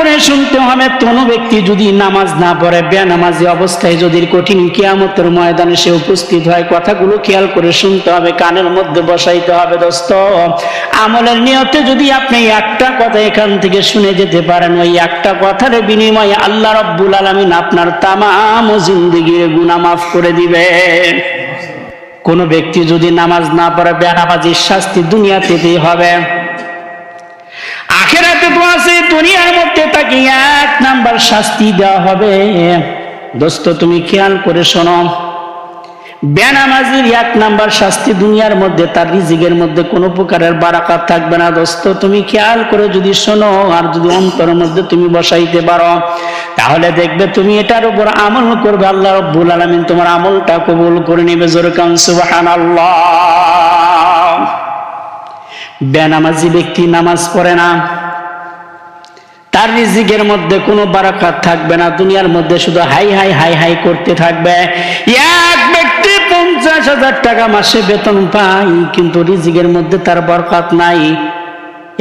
করে শুনতে হবে, কোনো ব্যক্তি যদি নামাজ না পড়ে, বেনামাজি অবস্থায় যদি কঠিন কিয়ামতের ময়দানে সে উপস্থিত হয়, কথাগুলো খেয়াল করে শুনতে হবে, কানের মধ্যে বসাইতে হবে। দোস্ত, আমলের নিয়তে যদি আপনি একটা কথা এখান থেকে শুনে যেতে পারেন, ওই একটা কথার বিনিময়ে আল্লাহ রাব্বুল আলামিন আপনার তামাম জিন্দেগির গুনাহ মাফ করে দিবেন। কোন ব্যক্তি যদি নামাজ না পড়ে, বেনামাজির শাস্তি দুনিয়াতেই হবে, আখিরাতে তো আছে। দুনিয়ার মধ্যে তাকে 1 নাম্বার শাস্তি দেওয়া হবে। দোস্ত, তুমি খেয়াল করে শোনো, বেনামাজির 1 নাম্বার শাস্তি দুনিয়ার মধ্যে, তার রিজিকের মধ্যে কোনো প্রকারের বারাকাত থাকবে না। দোস্ত, তুমি খেয়াল করে যদি শোনো আর যদি অন্তরের মধ্যে তুমি বসাইতে পারো, তাহলে দেখবে তুমি এটার উপর আমল করবে, আল্লাহ রাব্বুল আলামিন তোমার আমলটা কবুল করে নেবে। জোরে কান সুবহানাল্লাহ। বেনামাজি ব্যক্তি নামাজ পড়ে না, তার রিজিকের মধ্যে কোনো বারাকাত থাকবে না, দুনিয়ার মধ্যে শুধু হাই হাই হাই হাই করতে থাকবে। এক ব্যক্তি 50,000 টাকা মাসে বেতন পায়, কিন্তু রিজিকের মধ্যে তার বরকত নাই।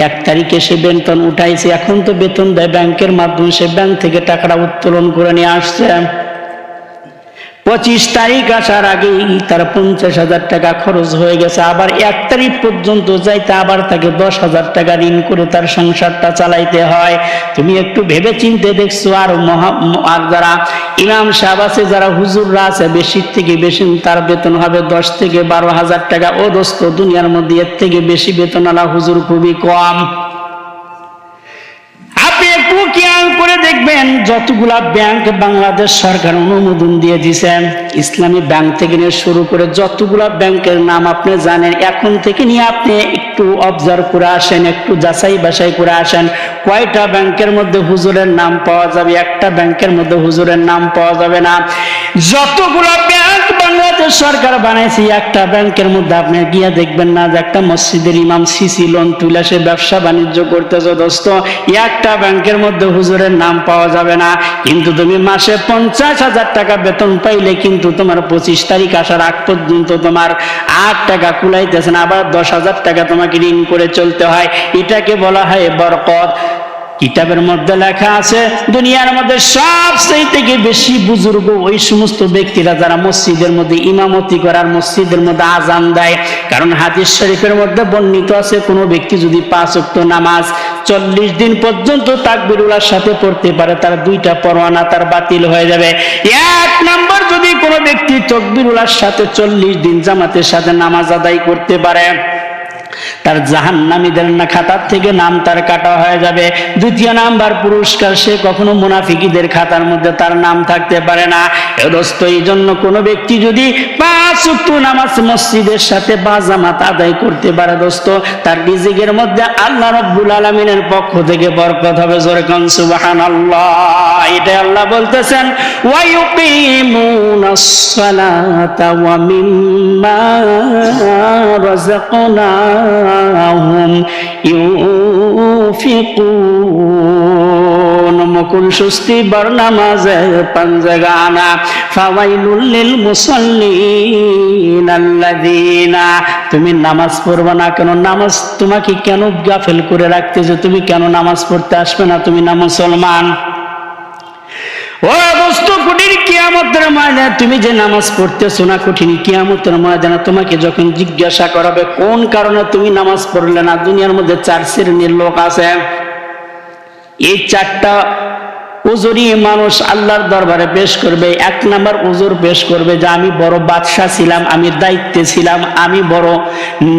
1 তারিখে সে বেতন উঠাইছে, এখন তো বেতন দেয় ব্যাংকের মাধ্যমে, সে ব্যাংক থেকে টাকাটা উত্তোলন করে নিয়ে আসছে। 25 তারিখ আসার আগেই তার 50,000 টাকা খরচ হয়ে গেছে, আবার 1 তারিখ পর্যন্ত যাইতে আবার তাকে 10,000 টাকা ঋণ করে তার সংসারটা চালাইতে হয়। তুমি একটু ভেবে চিন্তে দেখছো। আর যারা ইমাম সাহেব আছে, যারা হুজুররা আছে, বেশি থেকে বেশি তার বেতন হবে 10 থেকে 12,000 টাকা। ও দোস্ত, দুনিয়ার মধ্যে এর থেকে বেশি বেতনওয়ালা হুজুর খুবই কম। খেয়াল করে দেখবেন, যতগুলা ব্যাংক বাংলাদেশ সরকার অনুমোদন দিয়ে দিয়েছেন, ইসলামী ব্যাংক থেকে নিয়ে শুরু করে যতগুলা ব্যাংকের নাম আপনি জানেন, এখন থেকে নিয়ে আপনি একটু অবজার্ভ করে আসেন, একটু যাচাই বাছাই করে আসেন, কয়টা ব্যাংকের মধ্যে হুজুরের নাম পাওয়া যাবে, একটা ব্যাংকের মধ্যে হুজুরের নাম পাওয়া যাবে না। যতগুলা ব্যাংক বাংলাদেশ সরকার বানাইছে, একটা ব্যাংকের মধ্যে আপনি গিয়ে দেখবেন না যে একটা মসজিদের ইমাম সিসি লোন তুলে সে ব্যবসা বাণিজ্য করতেছে। দোস্ত, একটা ব্যাংকের মধ্যে হুজুরের নাম পাওয়া যাবে না। কিন্তু তুমি মাসে 50,000 টাকা বেতন পাইলে কিন্তু তোমার 25 তারিখ আসার আগ পর্যন্ত তোমার 8 টাকা কুলাইতেছে না, আবার 10,000 টাকা তোমাকে ঋণ করে চলতে হয়। এটাকে বলা হয় বরকত। কিতাবের মধ্যে লেখা আছে, দুনিয়ার মধ্যে সবচেয়ে বেশি বুজুর্গ ওই সমস্ত ব্যক্তিরা যারা মসজিদের মধ্যে ইমামতি করার, মসজিদের মধ্যে আজান দেয়। কারণ হাদিস শরীফের মধ্যে বর্ণিত আছে, কোনো ব্যক্তি যদি 5 ওয়াক্ত নামাজ 40 দিন পর্যন্ত তাকবীরুল্লাহর সাথে পড়তে পারে, তার 2টা পরোয়ানা তার বাতিল হয়ে যাবে। 1 নাম্বার, যদি কোনো ব্যক্তি তাকবীরুল্লাহর সাথে 40 দিন জামাতের সাথে নামাজ আদায় করতে পারে, তার জাহান্নামীদের না খাতার থেকে নাম তার কাটা হয়ে যাবে। 2য় নাম্বার পুরস্কার, সে কখনো মুনাফিকীদের খাতার মধ্যে তার নাম থাকতে পারে না। দোস্ত, এই জন্য কোনো ব্যক্তি যদি 5 ওয়াক্ত নামাজ মসজিদের সাথে বা জামাত আদায় করতে পারে, দোস্ত, তার রিজিকের মধ্যে আল্লাহ রাব্বুল আলামিনের পক্ষ থেকে বরকত হবে। জোরে কান সুবহানাল্লাহ। এটা আল্লাহ বলতেছেন, ওয়া ইউকিমুনাস সালাতা ওয়া মিম্মা রাযাকনাহুম ইউনফিকুন। মুকুল সুস্তি বরনামাজে পাঞ্জাগানা ফাওয়াইলুল লিল মুসাল্লিন আল্লাযিনা। তুমি নামাজ পড়বে না কেন? নামাজ তোমাকে কেন গাফেল করে রাখতেছে? তুমি কেন নামাজ পড়তে আসবে না? তুমি না মুসলমান? ও দোস্ত, কঠিন কিয়ামতের ময়দানে তুমি যে নামাজ পড়তেছো না, কঠিন কিয়ামতের ময়দানে তোমাকে যখন জিজ্ঞাসা করাবে কোন কারণে তুমি নামাজ পড়লে না, দুনিয়ার মধ্যে 4 শ্রেণীর লোক আছে। এই 4টা উজুরি মানুষ আল্লাহর দরবারে পেশ করবে। 1 নাম্বার উজুর পেশ করবে যে আমি বড় বাদশাহ ছিলাম, আমি দায়িত্বে ছিলাম, আমি বড়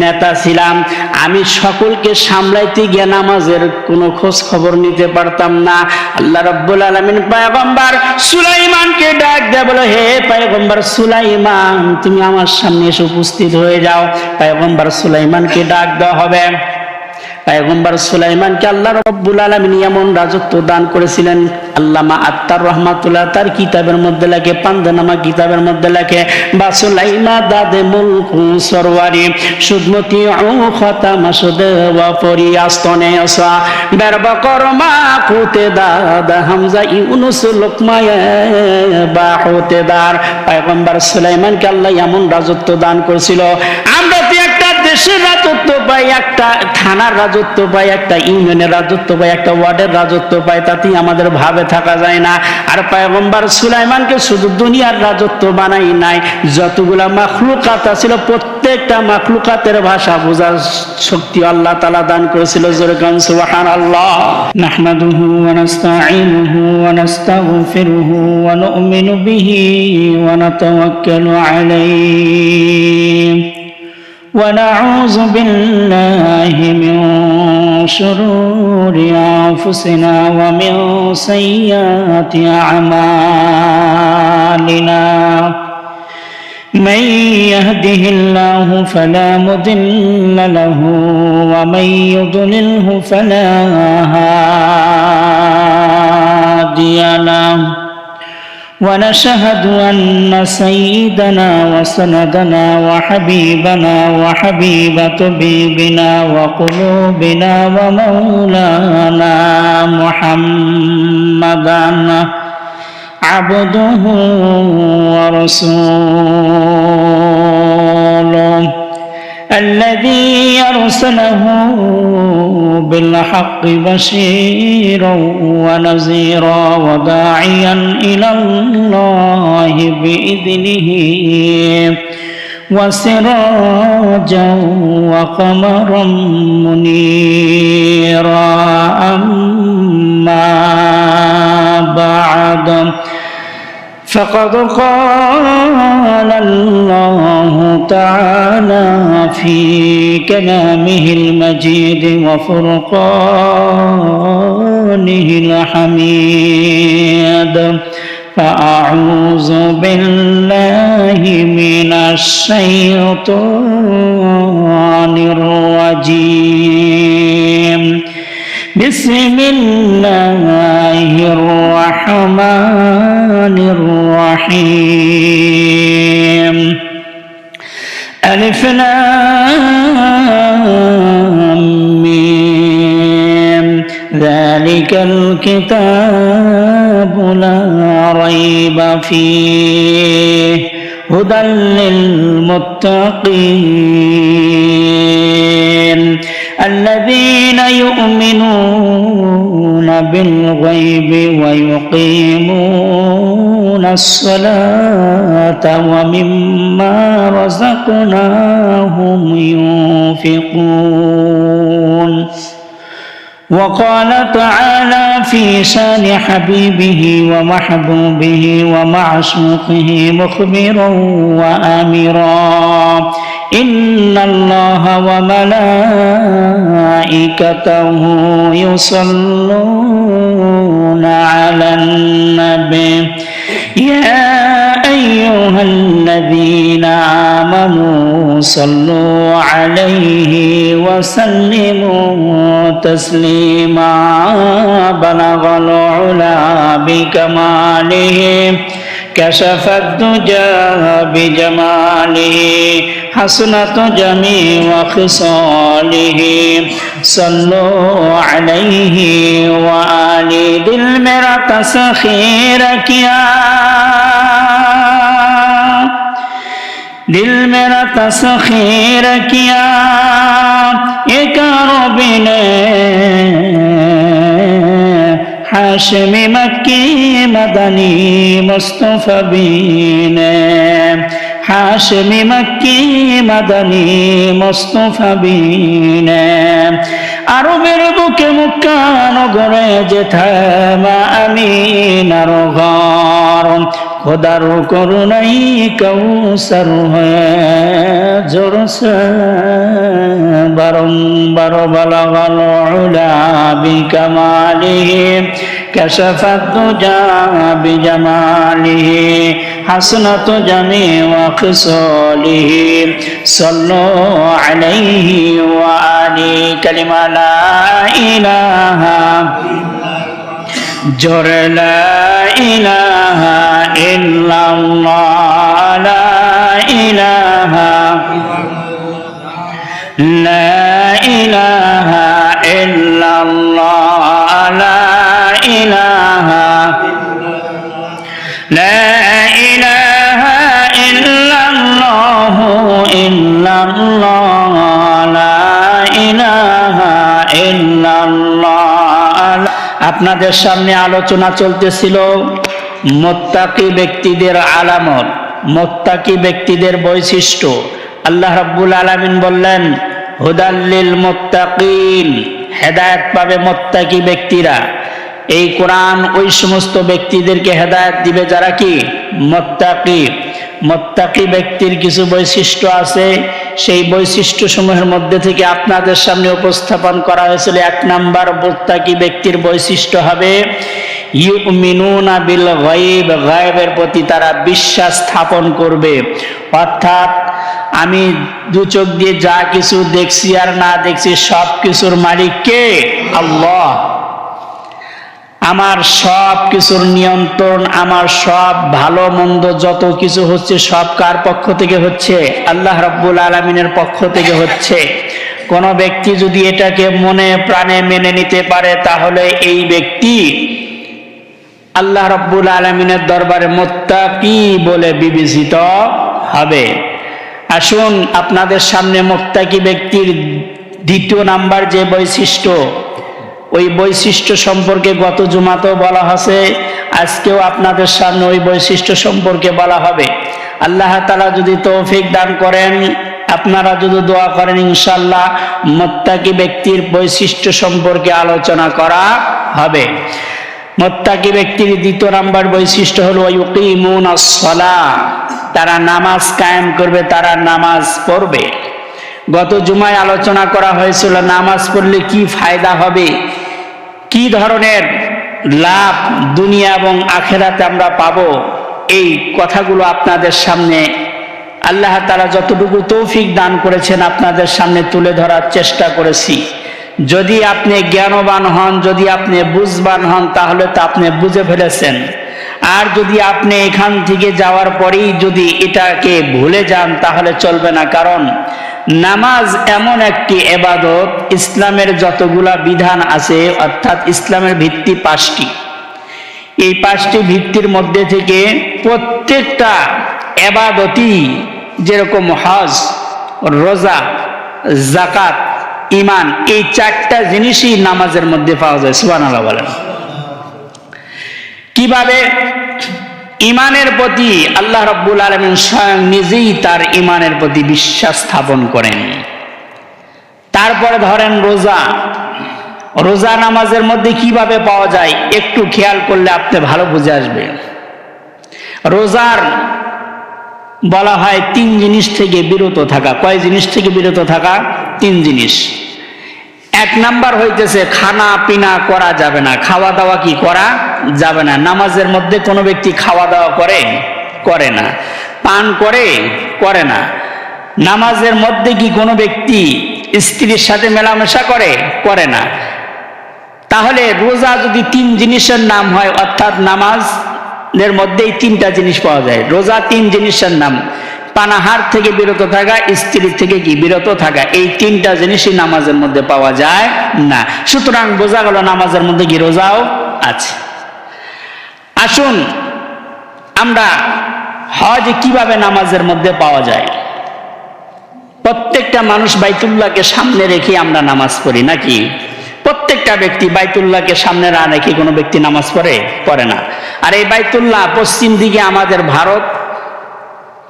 নেতা ছিলাম, আমি সকলকে সামলাইতে গিয়ে নামাজের কোনো খোঁজ খবর নিতে পারতাম না। আল্লাহ রাব্বুল আলামিন পয়গম্বর সুলাইমানকে ডাক দেয়, বলে, হে পয়গম্বর সুলাইমান, তুমি আমার সামনে এসে উপস্থিত হয়ে যাও। পয়গম্বর সুলাইমানকে ডাক দেওয়া হবে। পয়গম্বর সুলাইমানকে আল্লাহ রাব্বুল আলামিন এমন রাজত্ব দান করেছিলেন। আল্লামা আত্তার রাহমাতুল্লাহ তার কিতাবের মধ্যে লেখে, পান্দানামা কিতাবের মধ্যে লেখে, বা সুলাইমা দাদে মুলকু সরওয়ারি সুদমতি ও খাতা মাসুদ ওয়া ফরিয়াস্তনে আসা বেরবা করমা কুতে দাদ হামজা ইউনুস লোকমায়ে বা হতে দার। পয়গম্বর সুলাইমানকে আল্লাহ এমন রাজত্ব দান করেছিল। আমরা তো একটা দেশের রাজত্ব পাই, একটা থানার রাজত্ব পাই, একটা ইউনিয়নের রাজত্ব পাই, একটা ওয়ার্ডের রাজত্ব পাই, তাতেই আমাদের ভাবে থাকা যায় না। আর পয়গম্বর সুলাইমানকে শুধু দুনিয়ার রাজত্ব বানাই নাই, যতগুলা মাখলুকাত ছিল প্রত্যেকটা মাখলুকাতের ভাষা বোঝার শক্তি আল্লাহ তাআলা দান করেছিল। জোরে কান সুবহানাল্লাহ। নাহমাদুহু ওয়া নাস্তাঈনুহু ওয়া নাস্তাগফিরুহু ওয়া নু'মিনু বিহি ওয়া নাতাওয়াক্কালু আলাইহি ونعوذ بالله من شرور أنفسنا ومن سيئات أعمالنا من يهده الله فلا مضل له ومن يضلله فلا هادي له ونشهد أن سيدنا وسندنا وحبيبنا وحبيب طبيبنا وقلوبنا ومولانا محمدا عبده ورسوله الذي أرسله بالحق بشيرا ونذيرا وداعيا إلى الله بإذنه وسراجا وقمرا منيرا أما بعد فقد قال الله تعالى في كلامه المجيد وفرقانه الحميد فأعوذ بالله من الشيطان الرجيم بسم الله الرحمن الرحيم ألف لام ميم ذلك الكتاب لا ريب فيه هدى للمتقين الذين يؤمنون بالغيب ويقيمون الصلاة ومما رزقناهم ينفقون وقال تعالى في شان حبيبه ومحبوبه ومعشوقه مخبرا وآمرا إن الله وملائكته يصلون على النبي يا أيها الذين آمنوا صلوا عليه وسلموا تسليما بلغ العلا بكماله كشف الدجى بجماله حسنة جميع خصاله صلوا عليه وآل دل میرا تسخیر کیا دل میرا تسخیر کیا ایک ربی نے हाशमी मक्की मदनी मुस्तफी ने हाशमी मक्की मदनी मुस्तफी ने আরবের বুকে মক্কা নগরে যেথায় মা আমিনার ঘর খোদার করুণাই কৌসর হয়ে জোরসে বারংবার বালাগাল উলা বিকামালিহি কাশাফাত দুজা বিজামালিহি হাসনাত জামিউ খিসালিহি সাল্লু আলাইহি ওয়া আলি কালিমা লা ইলাহা জোরে লা ইলাহা ইল্লাল্লাহ লা ইলাহা লা ইলাহা ইল্লাল্লাহ লা ইলাহা লা ইলাহা ইল্লাল্লাহ ইল্লাল্লাহ আপনাদের সামনে আলোচনা চলতেছিল মুত্তাকি ব্যক্তিদের আলামত, মুত্তাকি ব্যক্তিদের বৈশিষ্ট্য। আল্লাহ রাব্বুল আলামিন বললেন হুদাল্লিল মুত্তাকিন, হেদায়েত পাবে মুত্তাকি ব্যক্তিরা। এই কোরআন ওই সমস্ত ব্যক্তিদেরকে হেদায়েত দিবে যারা কি মুত্তাকি। মুত্তাকি ব্যক্তির কিছু বৈশিষ্ট্য আছে, সেই বৈশিষ্ট্য সমূহের মধ্যে থেকে আপনাদের সামনে উপস্থাপন করা হয়েছিল। 1 নাম্বার মুত্তাকি ব্যক্তির বৈশিষ্ট্য হবে ইউমিনুনা বিল গায়ব, গায়বের প্রতি তারা বিশ্বাস স্থাপন করবে। অর্থাৎ আমি দু চোখ দিয়ে যা কিছু দেখছি আর না দেখছি সব কিছুর মালিক কে? আল্লাহ। আমার সব কিছুর নিয়ন্ত্রণ, আমার সব ভালো মন্দ যত কিছু হচ্ছে সব কার পক্ষ থেকে হচ্ছে? আল্লাহ রাব্বুল আলামিনের পক্ষ থেকে হচ্ছে। কোন ব্যক্তি যদি এটাকে মনে প্রাণে মেনে নিতে পারে তাহলে এই ব্যক্তি আল্লাহ রাব্বুল আলামিনের দরবারে মুত্তাকি বলে বিবেচিত হবে। আসুন আপনাদের সামনে মুত্তাকি ব্যক্তির 2 নাম্বার যে বৈশিষ্ট্য, ওই বৈশিষ্ট্য সম্পর্কে গত জুমাতেও বলা হয়েছে, আজকেও আপনাদের সামনে ওই বৈশিষ্ট্য সম্পর্কে বলা হবে। আল্লাহ তাআলা যদি তৌফিক দান করেন, আপনারা যদি দোয়া করেন, ইনশাআল্লাহ মুত্তাকি ব্যক্তির বৈশিষ্ট্য সম্পর্কে আলোচনা করা হবে। মুত্তাকি ব্যক্তির 2 নাম্বার বৈশিষ্ট্য হলো ইউকিমুনাস সালাহ, তারা নামাজ কায়েম করবে, তারা নামাজ পড়বে। গত জুমায় আলোচনা করা হয়েছিল নামাজ পড়লে কি ফায়দা হবে, কি ধরনের লাভ দুনিয়া এবং আখেরাতে আমরা পাবো। এই কথাগুলো আপনাদের সামনে আল্লাহ তাআলা যতটুকু তৌফিক দান করেছেন আপনাদের সামনে তুলে ধরার চেষ্টা করেছি। যদি আপনি জ্ঞানবান হন, যদি আপনি বুঝবান হন, তাহলে তো আপনি বুঝে ফেলেছেন। আর যদি আপনি এখান থেকে যাওয়ার পরেই যদি এটাকে ভুলে যান তাহলে চলবে না। কারণ নামাজ এমন একটি ইবাদত, ইসলামের যতগুলা বিধান আছে, অর্থাৎ ইসলামের ভিত্তি 5টি। এই 5টি ভিত্তির মধ্যে থেকে প্রত্যেকটা ইবাদতই, যেরকম হজ, রোজা, যাকাত, ঈমান, এই 4টা জিনিসই নামাজের মধ্যে পাওয়া যায়। সুবহানাল্লাহ বলেন। কিভাবে? ঈমানের প্রতি আল্লাহ রাব্বুল আলামিন স্বয়ং নিজেই তার ঈমানের প্রতি বিশ্বাস স্থাপন করেন। তারপরে ধরেন রোজা, রোজা নামাজের মধ্যে কিভাবে পাওয়া যায় একটু খেয়াল করলে আপনি ভালো বুঝে আসবে। রোজার বলা হয় 3 জিনিস থেকে বিরত থাকা। কয় জিনিস থেকে বিরত থাকা? 3 জিনিস। 1 নাম্বার হইতেছে খানা পিনা করা যাবে না, খাওয়া দাওয়া কি করা যাবে না। নামাজের মধ্যে কোনো ব্যক্তি খাওয়া দাওয়া করে না, পান করে না। নামাজের মধ্যে কি কোনো ব্যক্তি স্ত্রীর সাথে মেলামেশা করে না। তাহলে রোজা যদি 3 জিনিসের নাম হয়, অর্থাৎ নামাজের মধ্যেই 3টা জিনিস পাওয়া যায়। রোজা 3 জিনিসের নাম, পানাহার থেকে বিরত থাকা, স্ত্রীর থেকে কি বিরত থাকা, এই 3টা জিনিসই নামাজের মধ্যে পাওয়া যায় না। সুতরাং বোঝা গেল নামাজের মধ্যে কি রোজাও আছে। আসুন আমরা হজ কিভাবে নামাজের মধ্যে পাওয়া যায়। প্রত্যেকটা মানুষ বাইতুল্লাহকে সামনে রেখে আমরা নামাজ পড়ি নাকি? প্রত্যেকটা ব্যক্তি বাইতুল্লাহকে সামনে না রেখে কোনো ব্যক্তি নামাজ পড়ে না। আর এই বাইতুল্লাহ পশ্চিম দিকে আমাদের ভারত,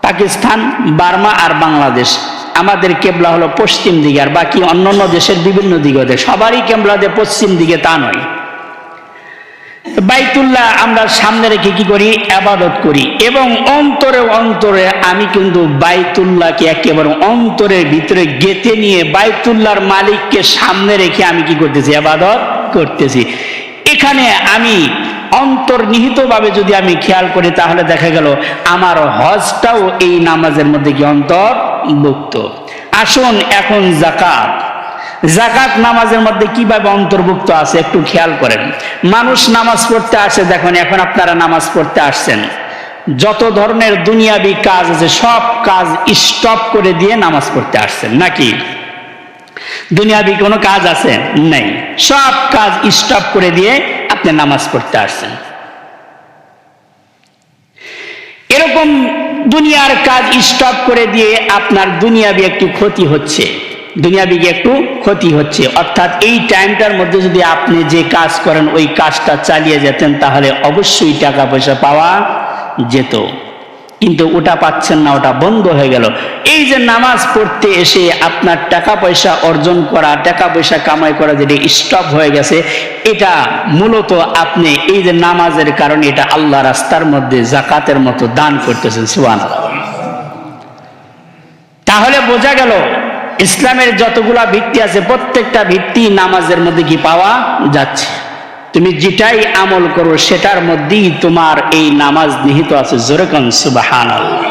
পাকিস্তান, বার্মা আর বাংলাদেশ। আমাদের কেবলা হলো পশ্চিম দিকে, আর বাকি অন্যান্য দেশের বিভিন্ন দিকে। সবারই কেবলা যে পশ্চিম দিকে তা নয়। বাইতুল্লাহ আমরা সামনে রেখে কি করি? ইবাদত করি। এবং অন্তরে আমি কিন্তু বাইতুল্লাহকে একেবারে অন্তরের ভিতরে গেঁথে নিয়ে বাইতুল্লাহর মালিককে সামনে রেখে আমি কি করতেছি? ইবাদত করতেছি। এখানে আমি অন্তর্নিহিতভাবে যদি আমি খেয়াল করি তাহলে দেখা গেল আমার হজটাও এই নামাজের মধ্যে কি অন্তর্ভুক্ত। আসুন এখন যাকাত, যাকাত নামাজের মধ্যে কিভাবে অন্তর্ভুক্ত আছে একটু খেয়াল করেন। মানুষ নামাজ পড়তে আসে, দেখুন এখন আপনারা নামাজ পড়তে আসছেন, যত ধরনের দুনিয়াবি কাজ আছে সব কাজ স্টপ করে দিয়ে নামাজ পড়তে আসছেন নাকি? দুনিয়াবি কোনো কাজ আছে? নেই। সব কাজ স্টপ করে দিয়ে আপনি নামাজ পড়তে আসছেন। এরকম দুনিয়ার কাজ স্টপ করে দিয়ে আপনার দুনিয়াবি একটি ক্ষতি হচ্ছে। দুনিয়াবি একটু ক্ষতি হচ্ছে। অর্থাৎ এই টাইমটার মধ্যে যদি আপনি যে কাজ করেন ওই কাজটা চালিয়ে যেতেন তাহলে অবশ্যই টাকা পয়সা পাওয়া যেত, কিন্তু ওটা পাচ্ছেন না, ওটা বন্ধ হয়ে গেল। এই যে নামাজ পড়তে এসে আপনার টাকা পয়সা অর্জন করা, টাকা পয়সা কামাই করা যেটা স্টপ হয়ে গেছে, এটা মূলত আপনি এই যে নামাজের কারণে এটা আল্লাহ রাস্তার মধ্যে জাকাতের মতো দান করতেছেন। সুবহানাল্লাহ। তাহলে বোঝা গেল ইসলামের যতগুলা ভিত্তি আছে প্রত্যেকটা ভিত্তি নামাজের মধ্যে কি পাওয়া যাচ্ছে। তুমি যেটাই আমল করো সেটার মধ্যেই তোমার এই নামাজ নিহিত আছে। জোরে কোন সুবহানাল্লাহ।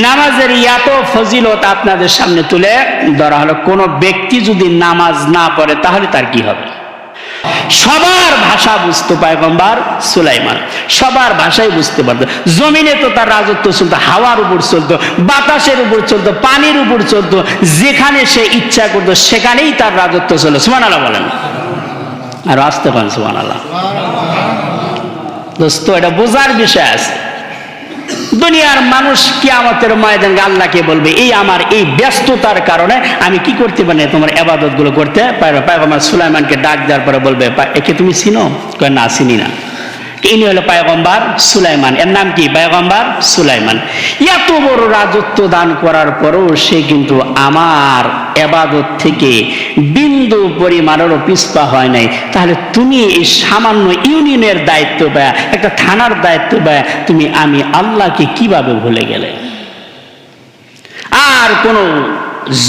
নামাজের এত ফজিলত আপনাদের সামনে তুলে ধরা হলো। কোন ব্যক্তি যদি নামাজ না পড়ে তাহলে তার কি হবে? সবার ভাষা বুঝতো পয়গম্বর সুলাইমান, সবার ভাষাই বুঝতে পারতো। জমিনে তো তার রাজত্ব চলতো, হাওয়ার উপর চলতো, বাতাসের উপর চলতো, পানির উপর চলতো, যেখানে সে ইচ্ছা করতো সেখানেই তার রাজত্ব চলতো। সুবহানাল্লাহ বলেন। আর আসতে পারেন সুবহানাল্লাহ। দোস্ত, এটা বোঝার বিষয় আছে। দুনিয়ার মানুষ কিয়ামতের ময়দানে আল্লাহকে বলবে, এই আমার এই ব্যস্ততার কারণে আমি কি করতে পারি না তোমার ইবাদত গুলো করতে পারো। পয়গম্বর সুলাইমানকে ডাক দেওয়ার পরে বলবে, একে তুমি চিনো? কয় না, চিনি না। ইনি হলো পয়গম্বর সুলাইমান। এর নাম কি? পয়গম্বর সুলাইমান। এত বড় রাজত্ব দান করার পরও সে কিন্তু আমার ইবাদত থেকে বিন্দু পরিমাণেরও পিছপা হয় নাই। তাহলে তুমি এই সামান্য ইউনিয়নের দায়িত্ব বা একটা থানার দায়িত্ব বা তুমি আমি আল্লাহকে কিভাবে ভুলে গেলে? আর কোনো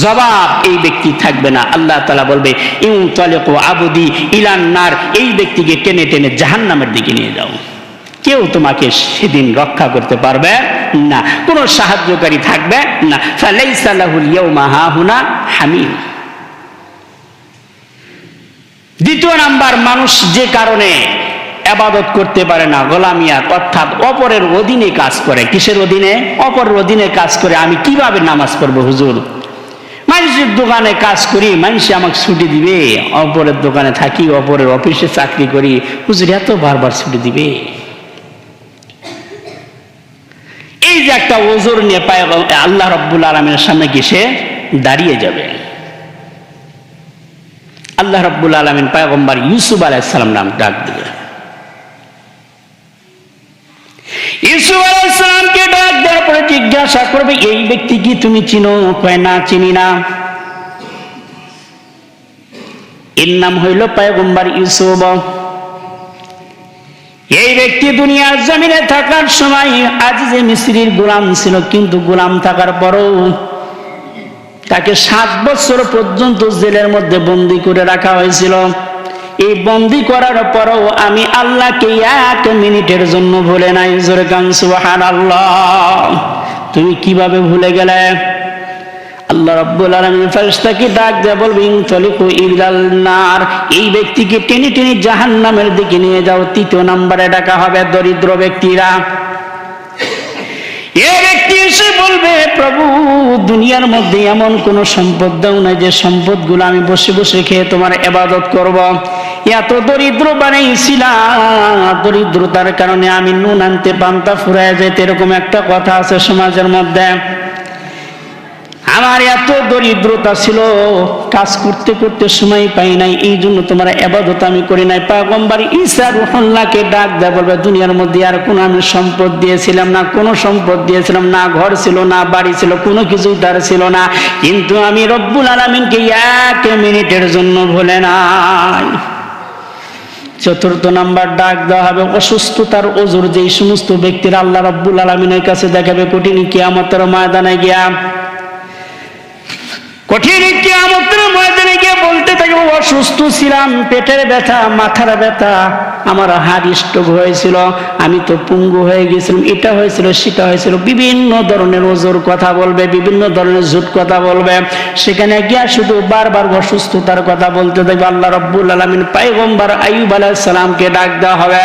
জবাব এই ব্যক্তি থাকবে না। আল্লাহ তাআলা বলবে, ইউনতালিকু আবদি ইলান নার, এই ব্যক্তিকে টেনে টেনে জাহান্নামের দিকে নিয়ে যাও। কেউ তোমাকে সেদিন রক্ষা করতে পারবে না, কোনো সাহায্যকারী থাকবে না। ফালাইসা লাহুল ইয়াউমা হাহুনা হামিম। দ্বিতীয় নাম্বার, মানুষ যে কারণে ইবাদত করতে পারে না, গোলামিয়াত, অর্থাৎ অপরের অধীনে কাজ করে। কিসের অধীনে? অপরের অধীনে কাজ করে। আমি কিভাবে নামাজ পড়বো হুজুর? মানুষের দোকানে কাজ করি, মানুষ আমাকে ছুটি দিবে। অপরের দোকানে থাকি, অপরের অফিসে চাকরি করি, হুজুর এত বারবার ছুটি দিবে? এই যে একটা ওজর নিয়ে পায় আল্লাহ রাব্বুল আলামিনের সামনে গিয়ে দাঁড়িয়ে যাবে। আল্লাহ রাব্বুল আলামিন পয়গম্বর ইউসুফ আলাইহিস সালাম নাম ডাক দিবে। ইউসুফ আলাইহিস সালামকে ডাক দেওয়ার পরে জিজ্ঞাসা করবে, এই ব্যক্তি কি তুমি চিনো? কয় না, চিনি না। এর নাম হইল পয়গম্বর ইউসুফ। এই ব্যক্তি দুনিয়ার জমিনে থাকার সময় আজিজে মিসরির গোলাম ছিল, কিন্তু গোলাম থাকার পরও তাকে 7 বছর পর্যন্ত জেলের মধ্যে বন্দী করে রাখা হয়েছিল। এই বন্দী করার পরও আমি আল্লাহকে 1 মিনিটের জন্য ভুলে নাই। জোরে কান সুবহানাল্লাহ। তুমি কিভাবে ভুলে গেলে? আল্লাহ রাব্বুল আলামিন ফেরেশতাকে ডাক দিয়ে বলবেন, তলিকু ইলাল নার, এই ব্যক্তিকে টেনে টেনে জাহান্নামের দিকে নিয়ে যাও। 3 নম্বরে ডাকা হবে দরিদ্র ব্যক্তিরা। এই ব্যক্তি এসে বলবে, প্রভু দুনিয়ার মধ্যে এমন কোন সম্পদ দাও না যে সম্পদগুলো আমি বসে বসে খেয়ে তোমার ইবাদত করব। এত দরিদ্র বানাইছিলাম, দরিদ্রতার কারণে আমি নুন আনতে পান্তা ফুরায় যেতে, এরকম একটা কথা আছে সমাজের মধ্যে। আমার এত দরিদ্রতা ছিল, কাজ করতে করতে সময় পাই নাই, এই জন্য তোমার ইবাদত আমি করি নাই। পয়গম্বর ঈসা রূহুল্লাহকে ডাক দেয়া বলবে, দুনিয়ার মধ্যে আর কোনো আমি সম্পদ দিয়েছিলাম না, কোনো সম্পদ দিয়েছিলাম না, ঘর ছিল না, বাড়ি ছিল, কোনো কিছুই তার ছিল না, কিন্তু আমি রব্বুল আলামিনকে 1 মিনিটের জন্য ভুলে নাই। 4 নম্বর ডাক দেওয়া হবে অসুস্থতার ওজর যেই সমস্ত ব্যক্তিরা আল্লাহ রব্বুল আলামিনের কাছে দেখাবে কঠিন কিয়ামতের ময়দানে গিয়া, কঠিন কিয়ামতের ময়দানে গিয়ে বলতে থাকবে, অসুস্থ ছিলাম, পেটের ব্যথা, মাথার ব্যথা, আমার হাড় স্ট্রোক হয়েছিল, আমি তো পঙ্গু হয়ে গেছিলাম, এটা হয়েছিল, সেটা হয়েছিল, বিভিন্ন ধরনের ওজোর কথা বলবে, বিভিন্ন ধরনের ঝুট কথা বলবে। সেখানে গিয়া শুধু বারবার অসুস্থতার কথা বলতে থাকবে। আল্লাহ রাব্বুল আলামিন পয়গম্বর আইয়ুব আলাইহিস সালামকে ডাক দেওয়া হবে।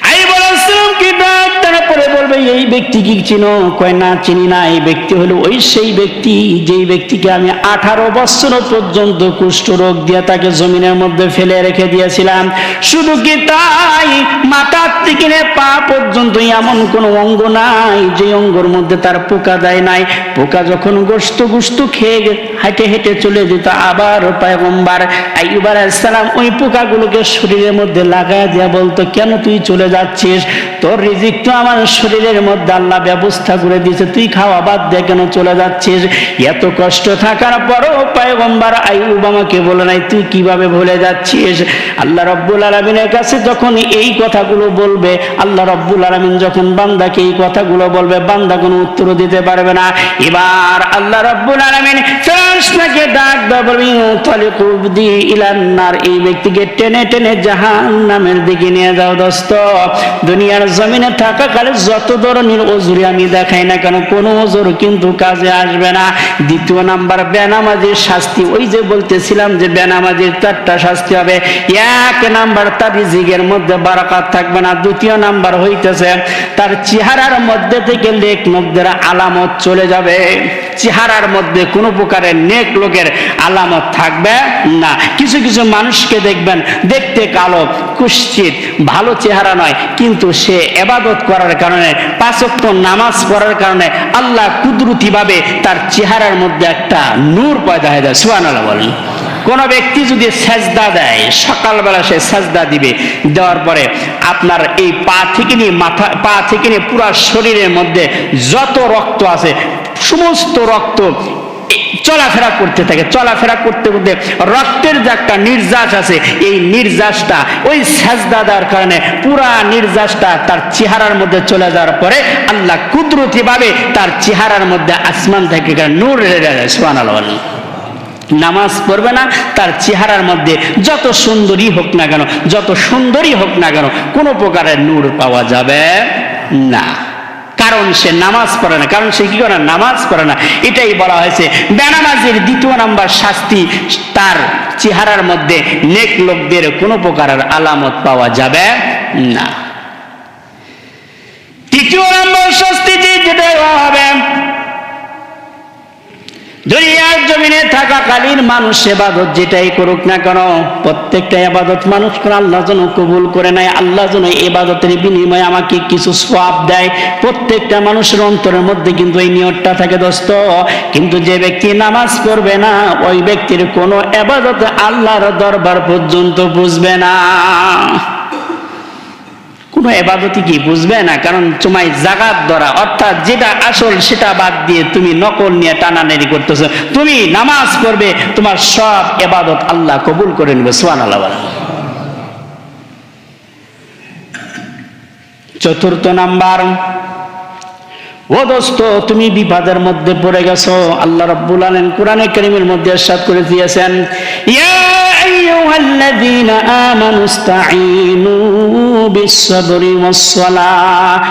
আইয়ুব আলাইহিস সালামকে ডাক দেখার পরে বলবে এই ব্যক্তি কি চিনো? কয় না চিনি না। এই ব্যক্তি হলো ওই সেই ব্যক্তি যেই ব্যক্তিকে আমি 18 বছর পর্যন্ত কুষ্ঠ রোগ দিয়ে তাকে জমিনের মধ্যে ফেলে রেখে দিয়েছিলাম। শুধু কি তাই, মাথা থেকে পা পর্যন্ত এমন কোন অঙ্গ নাই যে অঙ্গের মধ্যে তার পোকা দেয় নাই। পোকা যখন গোশত খেয়ে হেঁটে হেঁটে চলে যেত, আবার পয়গম্বর আইয়ুব আলাইহিস সালাম ওই পোকাগুলোকে শরীরের মধ্যে লাগায় দিয়া বলতো, কেন তুই চলে যাচ্ছিস? তোর রিজিক তো আমার শরীরের মধ্যে আল্লাহ ব্যবস্থা করে দিয়েছে, তুই খাওয়া বাদ দিয়ে কেন চলে যাচ্ছিস? এত কষ্ট থাকার পরও পয়গম্বর আইয়ুব আমাকে বলে নাই, তুই কিভাবে ভুলে যাচ্ছিস? আল্লাহ রাব্বুল আলামিনের কাছে যখন এই কথাগুলো বলবে, আল্লাহ রাব্বুল আলামিন যখন বান্দাকে এই কথাগুলো বলবে, বান্দা কোনো উত্তর দিতে পারবে না। এবার আল্লাহ রাব্বুল আলামিন ফেরেশতাকে ডাক দেয়া বলবে, তালিকু বিদি ইলান নার, এই ব্যক্তিকে টেনে টেনে জাহান্নামের দিকে নিয়ে যাও। দোস্ত, দুনিয়ার জমিনে থাকাকালে যত ধরনের ওজুরি আমি দেখাই না কেন, কোনো ওজুর কিন্তু কাজে আসবে না। দ্বিতীয় নাম্বার, বেনামাজির শাস্তি। ওই যে বলতেছিলাম যে বেনামাজির 4টা শাস্তি হবে। এক নাম্বার, তার রিজিকের মধ্যে বারাকাত থাকবে না। দ্বিতীয় নাম্বার হইতেছে তার চেহারার মধ্যে থেকে নেক লোকদের আলামত চলে যাবে। চেহারার মধ্যে কোনো প্রকারের নেক লোকের আলামত থাকবে না। কিছু কিছু মানুষকে দেখবেন দেখতে কালো, কুৎসিত, ভালো চেহারা নয়, কিন্তু সে ইবাদত করার কারণে, 5 ওয়াক্ত নামাজ পড়ার কারণে আল্লাহ কুদরতি ভাবে তার চেহারার মধ্যে একটা নূর পয়দা হয়ে যায়। সুবহানাল্লাহ বলেন। কোন ব্যক্তি যদি সেজদা দেয়, সকালবেলা সে সেজদা দিবে, দেওয়ার পরে আপনার এই পা থেকে নিয়ে মাথা, পা থেকে নিয়ে পুরো শরীরের মধ্যে যত রক্ত আছে সমস্ত রক্ত চলাফেরা করতে থাকে। চলাফেরা করতে করতে রক্তের যে একটা নির্যাস আছে, এই নির্যাসটা ওই সেজদা দেওয়ার কারণে পুরা নির্যাসটা তার চেহারার মধ্যে চলে যাওয়ার পরে আল্লাহ কুদরতি ভাবে তার চেহারার মধ্যে আসমান থেকে নূর এসে যায়। সুবহানাল্লাহ। নামাজ পড়বে না, তার চেহারার মধ্যে যত সুন্দরী হোক না কেন, যত সুন্দরী হোক না কেন, কোনো প্রকারের নূর পাওয়া যাবে না। কারণ সে নামাজ পড়ে না। কারণ সে কি করে? নামাজ পড়ে না। এটাই বলা হয়েছে বেনামাজির 2 নাম্বার শাস্তি, তার চেহারার মধ্যে নেক লোকদের কোনো প্রকারের আলামত পাওয়া যাবে না। 3 নম্বর শাস্তি যেটা হবে, দুনিয়ার জমিনে থাকাকালীন মানুষ ইবাদত যেটাই করুক না কেন, প্রত্যেকটা ইবাদত মানুষ করে আল্লাহ যেন কবুল করে নেয়, আল্লাহ যেন ইবাদতের বিনিময়ে আমাকে কিছু সওয়াব দেয়। প্রত্যেকটা মানুষের অন্তরের মধ্যে কিন্তু এই নিয়তটা থাকে দোস্ত। কিন্তু যে ব্যক্তি নামাজ পড়বে না, ওই ব্যক্তির কোনো ইবাদত আল্লাহর দরবার পর্যন্ত বুঝবে না। কোনো ইবাদতই কি বুঝবে না? কারণ তোমায় জাগাত ধরা, অর্থাৎ যেটা আসল সেটা বাদ দিয়ে তুমি নকল নিয়ে টানাটানি করতেছো। তুমি নামাজ পড়বে, তোমার সব ইবাদত আল্লাহ কবুল করে নেবে। সুবহানাল্লাহ। 4 নাম্বার, ও দোস্ত, তুমি বিপদের মধ্যে পড়ে গেছো। আল্লাহ রাব্বুল আলামিন কোরআনে কারীমের মধ্যে ইরশাদ করে দিয়েছেন, ইয়া আইয়ুহাল্লাযীনা আমানুস্তাঈনু বিস-সাবরি ওয়াস-সালাহ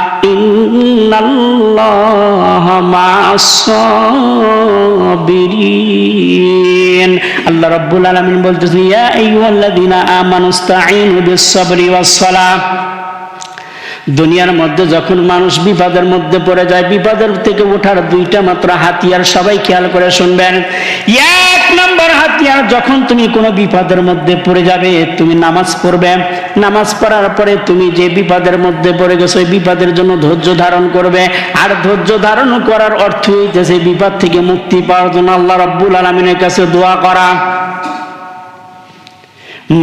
ইন্নাল্লাহা মা'আস-সাবিরিন। আল্লাহ রাব্বুল আলামিন বলতেছেন, ইয়া আইয়ুহাল্লাযীনা আমানুস্তাঈনু বিস-সাবরি ওয়াস-সালাহ। দুনিয়ার মধ্যে যখন মানুষ বিপদের মধ্যে পড়ে যায়, বিপদের থেকে ওঠার 2টা মাত্র হাতিয়ার, সবাই খেয়াল করে শুনবেন। 1 নম্বর হাতিয়ার, যখন তুমি কোনো বিপদের মধ্যে পড়ে যাবে, তুমি নামাজ পড়বে। নামাজ পড়ার পরে তুমি যে বিপদের মধ্যে পড়ে গেছো, ওই বিপদের জন্য ধৈর্য ধারণ করবে। আর ধৈর্য ধারণ করার অর্থ হইতেছে বিপদ থেকে মুক্তি পাওয়ার জন্য আল্লাহ রাব্বুল আলামিনের কাছে দোয়া করা।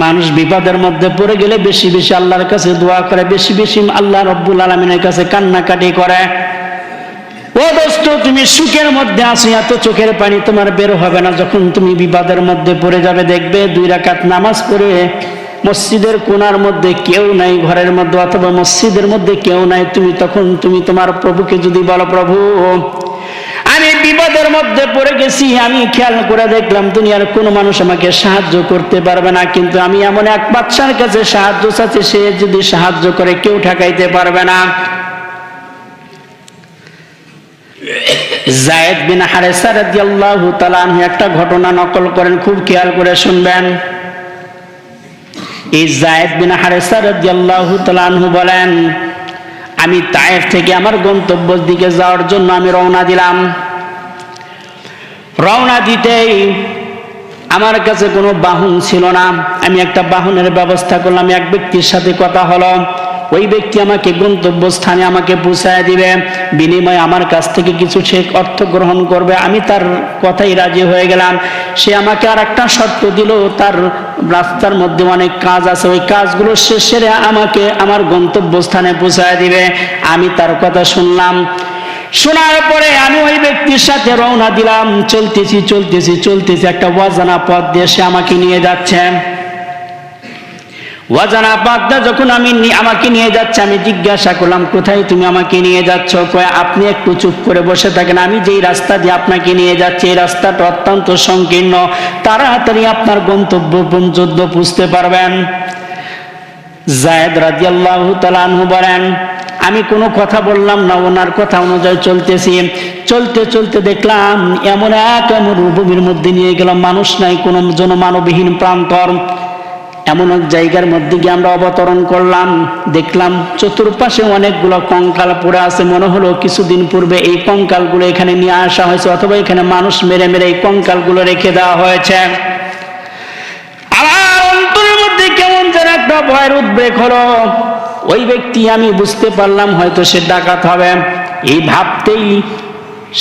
মানুষ বিপদের মধ্যে পড়ে গেলে বেশি বেশি আল্লাহর কাছে দোয়া করে, বেশি বেশি আল্লাহ রাব্বুল আলামিনের কাছে কান্নাকাটি করে। ও দোস্ত, তুমি সুখের মধ্যে আছো, এত চোখের পানি তোমার বের হবে না। যখন তুমি বিপদের মধ্যে পড়ে যাবে, দেখবে 2 রাকাত নামাজ পড়ে মসজিদের কোণার মধ্যে কেউ নাই, ঘরের মধ্যে অথবা মসজিদের মধ্যে কেউ নাই, তখন তুমি তোমার প্রভুকে যদি বলো, প্রভু আমি বিপদের মধ্যে পড়ে গেছি, আমি খেয়াল করে দেখলাম দুনিয়ার কোনো মানুষ আমাকে সাহায্য করতে পারবে না, কিন্তু আমি এমন এক বাদশার কাছে সাহায্য চাচ্ছি, সে যদি সাহায্য করে কেউ ঠেকাইতে পারবে না। যায়েদ বিন হারেসা রাদিয়াল্লাহু তাআলা আনহু একটা ঘটনা নকল করেন, খুব খেয়াল করে শুনবেন। এই যায়েদ বিন হারেসা রাদিয়াল্লাহু তাআলা আনহু বলেন, আমি তায়েফ থেকে আমার গন্তব্যের দিকে যাওয়ার জন্য আমি রওনা দিলাম। রওনা দিতেই আমার কাছে কোনো বাহন ছিল না। আমি একটা বাহনের ব্যবস্থা করলাম। এক ব্যক্তির সাথে কথা হলো, ওই ব্যক্তি আমাকে গন্তব্যস্থানে আমাকে পৌঁছায় দিবে, বিনিময়ে আমার কাছ থেকে কিছু সে অর্থ গ্রহণ করবে। আমি তার কথাই রাজি হয়ে গেলাম। সে আমাকে আর একটা শর্ত দিল, তার রাস্তার মধ্যে অনেক কাজ আছে, ওই কাজগুলো শেষ সেরে আমাকে আমার গন্তব্যস্থানে পৌঁছায় দিবে। আমি তার কথা শুনলাম। শোনার পরে আমি ওই ব্যক্তির সাথে রওনা দিলাম। চলতেছি একটা অজানা পথ দিয়ে সে আমাকে নিয়ে যাচ্ছে। অজানা পথটা যখন আমাকে নিয়ে যাচ্ছে, আমি জিজ্ঞাসা করলাম, কোথায় তুমি আমাকে নিয়ে যাচ্ছ? কয়, আপনি একটু চুপ করে বসে থাকেন, আমি যেই রাস্তা দিয়ে আপনাকে নিয়ে যাচ্ছি এই রাস্তাটা অত্যন্ত সংকীর্ণ, তাড়াতাড়ি আপনার গন্তব্য পর্যন্ত পৌঁছতে পারবেন। যায়েদ রাদিয়াল্লাহু তাআলা আনহু বলেন, আমি কোনো কথা বললাম না, ওনার কথা অনুযায়ী চলতে দেখলাম এমন এক মরুভূমির মধ্যে নিয়ে গেলাম, মানুষ নাই, কোনো জনমানবহীন প্রান্তর। এমন এক জায়গার মধ্যে গিয়ে আমরা অবতরণ করলাম। দেখলাম চতুর্পাশে অনেকগুলো কঙ্কাল পড়ে আছে। মনে হলো কিছুদিন পূর্বে এই কঙ্কালগুলো এখানে নিয়ে আসা হয়েছে, অথবা এখানে মানুষ মেরে এই কঙ্কালগুলো রেখে দেওয়া হয়েছে। আমার অন্তরের মধ্যে কেমন যেন একটা ভয়ের উদ্বেগ হলো। ওই ব্যক্তি, আমি বুঝতে পারলাম হয়তো সে ডাকাত হবে। এই ভাবতেই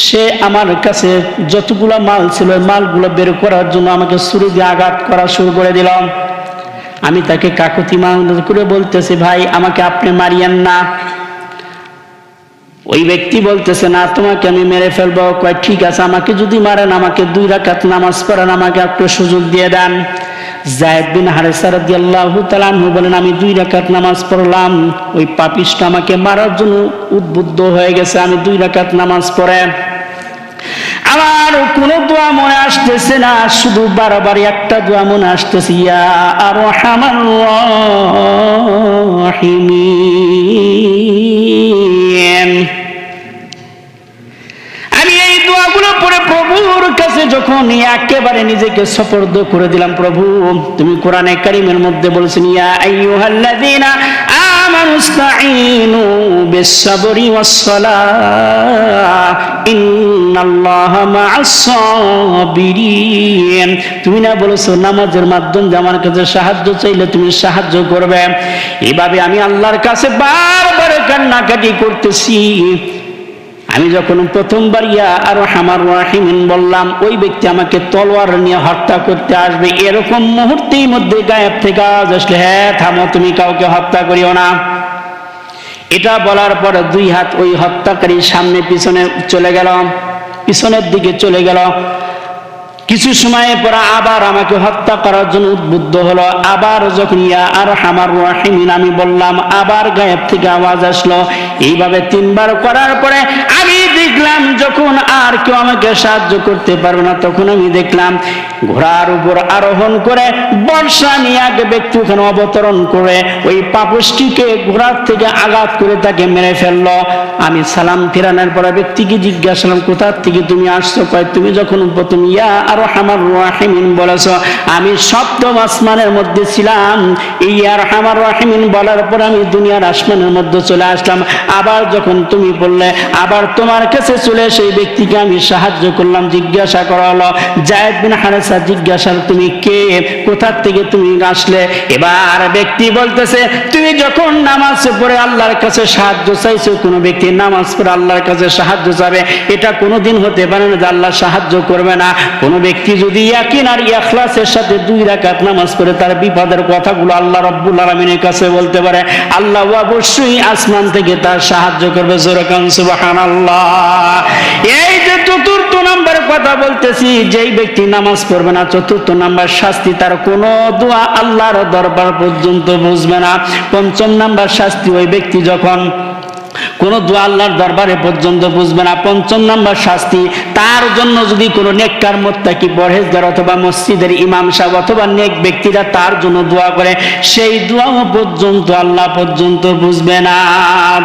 সে আমার কাছে যতগুলো মাল ছিল ওই মালগুলো বের করার জন্য আমাকে ছুরি দিয়ে আঘাত করা শুরু করে দিল। আমি তাকে কাকুতি মাকুতি করে বলতেছি, ভাই আমাকে আপনি মারিয়েন না। ওই ব্যক্তি বলতেছে, না তোমাকে আমি মেরে ফেলবো। কয়, ঠিক আছে, আমাকে যদি মারেন আমাকে 2 রাকাত নামাজ পড়ান, আমাকে একটু সুযোগ দিয়ে দেন। যায়েদ বিন হারেসা রাদিয়াল্লাহু তাআলা আনহু বলেন, আমি 2 রাকাত নামাজ পড়লাম। ওই পাপিষ্ঠ আমাকে মারার জন্য উদ্বুদ্ধ হয়ে গেছে। আমি 2 রাকাত নামাজ পড়ে আমার কোনো দোয়া মনে আসতেছে না, শুধু বারবার একটা দোয়া মনে আসতেছে, ইয়া আরহামার রাহিমিন। আমি এই দোয়াগুলো পড়ে প্রভুর কাছে যখন একেবারে নিজেকে সুপর্দ করে দিলাম, প্রভু তুমি কোরআনে কারীমের মধ্যে বলেছেন, ইয়া আইয়ুহাল্লাযীনা আমানুস্তাঈনু বিস-সাবরি ওয়াস-সালাহ ইন্নাল্লাহা মা'আস-সাবিরিন। তুমি না বলেছো নামাজের মাধ্যমে আমার কাছে সাহায্য চাইলে তুমি সাহায্য করবে। এভাবে আমি আল্লাহর কাছে বারবার কান্নাকাটি করতেছি। আমি যখন প্রথমবার ইয়া আরহামার রাহিমিন বললাম, ওই ব্যক্তি আমাকে তলোয়ার নিয়ে হত্যা করতে আসবে, এরকম মুহূর্তের মধ্যে গায়েব থেকে আওয়াজ আসলে, হ্যাঁ থামো, তুমি কাউকে হত্যা করিও না। এটা বলার পরে 2 হাত ওই হত্যাকারীর সামনে পিছনে চলে গেল, পিছনের দিকে চলে গেল। কিছু সময় পর আবার আমাকে হত্যা করার জন্য উদ্বুদ্ধ হলো। আবার যখন ইয়া আরহামার রাহিমিন আমি বললাম, আবার গায়েব থেকে আওয়াজ আসলো। এইভাবে 3 বার করার পরে আমি দেখলাম যখন আর কেউ আমাকে সাহায্য করতে পারবে না, তখন আমি দেখলাম ঘোড়ার উপর আরোহণ করে বর্ষা নিয়ে এক ব্যক্তি ওখানে অবতরণ করে ওই পাপষ্টিকে ঘোড়ার থেকে আঘাত করে তাকে মেরে ফেললো। আমি সালাম ফেরানোর পরে ব্যক্তিকে জিজ্ঞাসা করলাম, কোথা থেকে তুমি আসছো? কয়, তুমি যখন প্রথম ইয়া আরহামার রাহিমিন বলেছো, আমি 7ম আসমানের মধ্যে ছিলাম। এই আরহামার রাহিমিন বলার পর আমি দুনিয়ার আসমানের মধ্যে চলে আসলাম। আবার যখন তুমি বললে, আবার তোমার কাছে চলে সেই ব্যক্তিকে আমি সাহায্য করলাম। জিজ্ঞাসা করা হলো, যায়েদ বিন হারেসা জিজ্ঞাসা, তুমি কে, কোথা থেকে তুমি আসলে? এবার ব্যক্তি বলতেছে, তুমি যখন নামাজ পড়ে আল্লাহর কাছে সাহায্য চাইছো, কোনো ব্যক্তি নামাজ পড়ে আল্লাহর কাছে সাহায্য চাবে, এটা কোনোদিন হতে পারে না যে আল্লাহ সাহায্য করবে না। কোনো ব্যক্তি যদি ইয়াকিন আর ইখলাসের সাথে 2 রাকাত নামাজ পড়ে তার বিপদের কথাগুলো আল্লাহ রাব্বুল আলামিনের কাছে বলতে পারে, আল্লাহ অবশ্যই আসমান থেকে তার সাহায্য করবে। জোরে কান সুবহানাল্লাহ। এই যে 4র্থ নাম্বার কথা বলতেছি, যেই ব্যক্তি নামাজ পড়বে না, 4র্থ নাম্বার শাস্তি, তার কোনো দোয়া আল্লাহর দরবার পর্যন্ত বুঝবে না। 5ম নাম্বার শাস্তি, ওই ব্যক্তি যখন কোন দোয়া আল্লাহর দরবারে পর্যন্ত বুঝবে না। পঞ্চম নাম্বার শাস্তি, তার জন্য যদি কোনো নেককার মুত্তাকি পরহেজগার অথবা মসজিদের ইমাম সাহেব অথবা নেক ব্যক্তিরা তার জন্য দোয়া করে, সেই দোয়াও পর্যন্ত আল্লাহ পর্যন্ত বুঝবে না।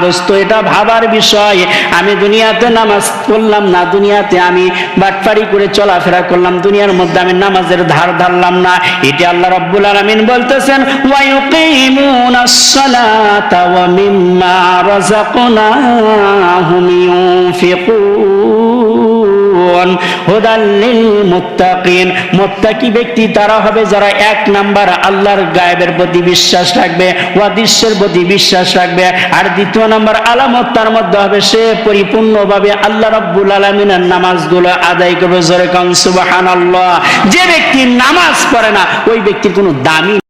দোস্ত, এটা ভাবার বিষয়। আমি দুনিয়াতে নামাজ পড়লাম না, দুনিয়াতে আমি বাটপারি করে চলাফেরা করলাম, দুনিয়ার মধ্যে আমি নামাজের ধার ধারলাম না, এটা আল্লাহ রাব্বুল আলামিন বলতেছেন ওয়া ইউকিমুনাস সালাতা ওয়া মিম্মা রাযাকনাহুম ইউনফিকুন হুদাল লিল মুত্তাকিন। মুত্তাকি ব্যক্তি তারা হবে যারা এক নাম্বার আল্লাহর গায়েবের প্রতি বিশ্বাস রাখবে, অদৃশ্যের প্রতি বিশ্বাস রাখবে। আর দ্বিতীয় নাম্বার আলামত তার মধ্যে হবে সে পরিপূর্ণভাবে আল্লাহ রাব্বুল আলামিনের নামাজগুলো আদায় করবে। জোরে কান সুবহানাল্লাহ। যে ব্যক্তি নামাজ পড়ে না ওই ব্যক্তির কোনো দামি